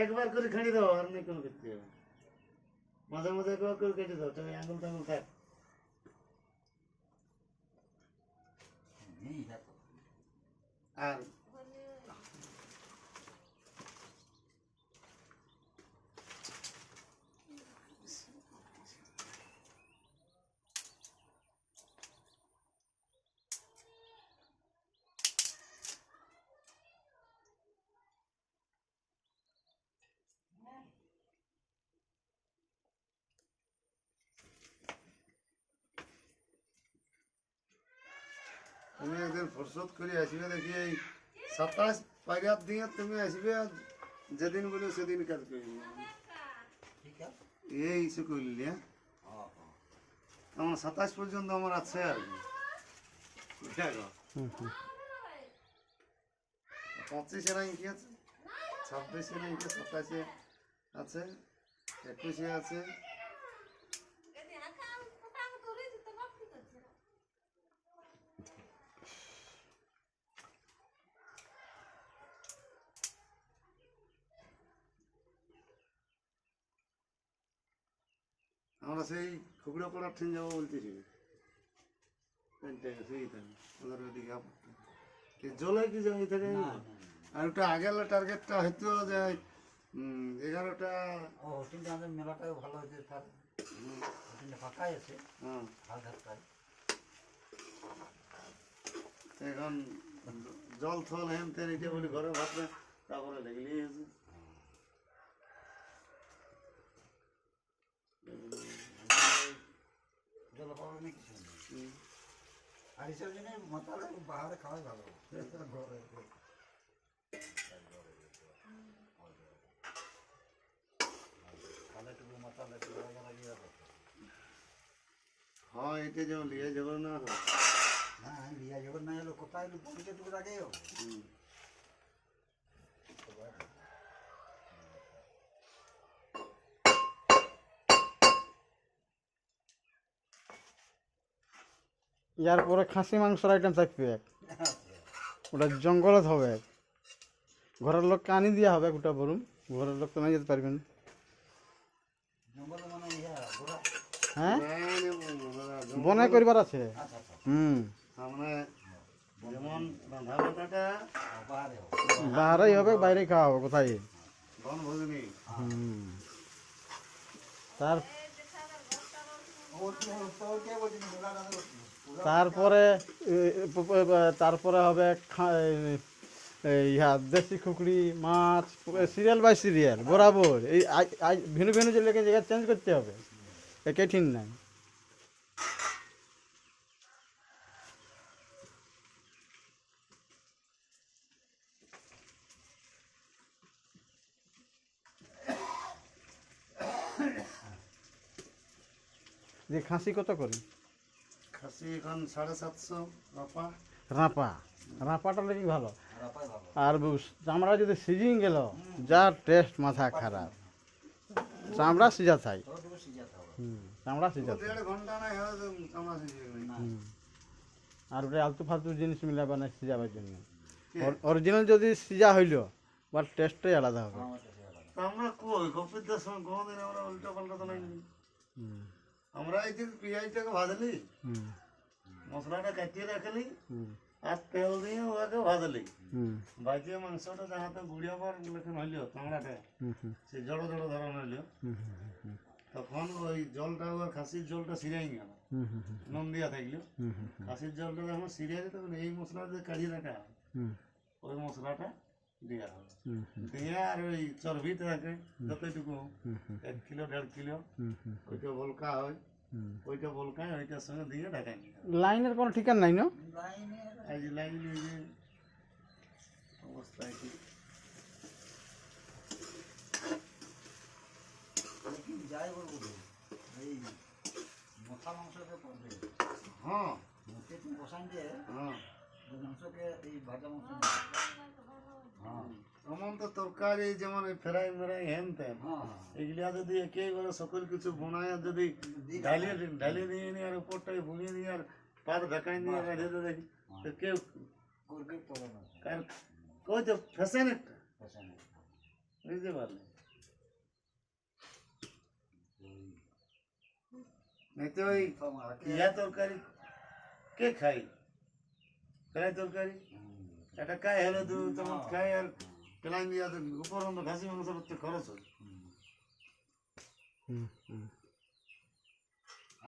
একবার করে খাঁড়ি দাও, আর নেই কোনো করতে হবে। মাঝে মাঝে একবার করে কেটে দাও, তুমি আঙুল টাঙুল থাক। আর তুমি একদিন ফুরসত করে আসবে, দেখি এই 27 পাইরাত দিয়ে তুমি আসবে, যেদিন বলে সেদিন কাজ করবে। এই ইস্যু করলি, হ্যাঁ আমার 27 পর্যন্ত আমার আছে আর কি। 25-এ র্যাঙ্কি আছে, 26-এ র্যাঙ্কি, 27-এ আছে, 21-এ আছে। আমরা সেই খুবড়ো পড়ার ট্রেন যাবো বলতেছি, ওদের ওদিকে জলে কি যাই থাকে। আর ওটা আগের টার্গেটটা হয়তো যে 11টা। মেলাটাও ভালো হয়েছে, তার ফাঁকাই আছে। এখন জল থল হেন তেন এটা বলি ঘরে ভাববে, তারপরে লেগলেই আছে। জল পাবো না কিছু, আর এসব জিনিস মাতালে বাহারে খাওয়াই ভালো। হ্যাঁ, এটা যেমন লিয়ে যাবো না। হ্যাঁ, লিয়া যাবে না হলো কোথায় পৌঁছে টুকু আগে। ইয়ার পরে খাসি মাংসের আইটেম থাকবে, ওটা জঙ্গলত হবে। ঘরের লোককে আনি দিয়া হবে, ওটা বলুন, ঘরের লোক তো নিয়ে যেতে পারবেন। হ্যাঁ, বনে করবার আছে। যেমন রান্না বান্নাটা বাহারেই হবে, বাইরে খাওয়া হবে কোথায়। বনভোজনী। তারপরে হবে দেশি খুকড়ি মাছ, সিরিয়াল বাই সিরিয়াল বরাবর। এই ভিন্ন ভিন্ন যে লেগে জায়গা চেঞ্জ করতে হবে, একে ঠিক নাই। যে খাসি কত করি? খাসি এখন 750 রাপা। রাপাটা লেগে ভালো। আর চামড়া যদি সিজিং গেল, যা টেস্ট মাথা খারাপ। চামড়া সিজা চাই, চামড়া সিজা। 1.5 ঘন্টা না চামড়া সিজিয়ে গেল। আর ওটা আলতু ফালতু জিনিস মিলাবে না সিজাবার জন্য। অরিজিনাল যদি সিজা হইল, ওর টেস্টটাই আলাদা হবে। আমরা কই কপিদের সময় কোনদিন আমরা উল্টা পাল্টা তো নাই। আমরা এই যে পেঁয়াজটাকে ভাজলি, মশলাটা কাটিয়ে রাখলি, আর তেল দিয়ে ওকে ভাজলি, ভাজিয়ে মাংসটা যাহাতে গুড়িয়াবার লেখান হইল চামড়াটা, সে জড়ো জড়ো ধরন হইল, তখন ওই জলটা ওর খাসির জলটা সিরাই গেল, নুন দিয়া থাকলো। খাসির জলটা যখন সিরিয়ে যায়, তখন এই মশলা যে কাঢ়িয়ে রাখা ওই মশলাটা দেওয়া হবে। দিয়ে আর ওই চর্বিতে রাখে যতটুকু 1 কিলো 1.5 কিলো, ওইটা বলকা হয়, ওইটা বলকায় ওইটার সঙ্গে দিয়ে ঢাকাই নিয়ে লাইনের কোনো ঠিকানা নাই না? এই যে লাইন অবস্থায় কি যাই বলবো, এই মোটা মাংসকে পড়বে। হ্যাঁ, মুখে তুমি বসান যে মাংসকে এই ভাজা মাংস। এমন তো তরকারি যেমন ফ্রাই মেরাই হেন তেন, এগুলা যদি একেবারে সকল কিছু বনায় যদি ঢালিয়ে নিয়ে নিয়ে আর উপরটাকে ভুঙিয়ে নিয়ে আর পাত বেকাই দিয়ে রেখে তো দেখি তো কেউ গুরগির তোলে না কার ওই তো ফ্যাশন একটা পেছনে বুঝতে পারলে नहीं तो वही ইয়া তরকারি কে খাই কড়াই তরকারি এটা কাই হলো দু চামচ খাই আর পেলাই দিয়ে উপরন্ত ঘাসি মাংস করতে খরচ হয় হুম হুম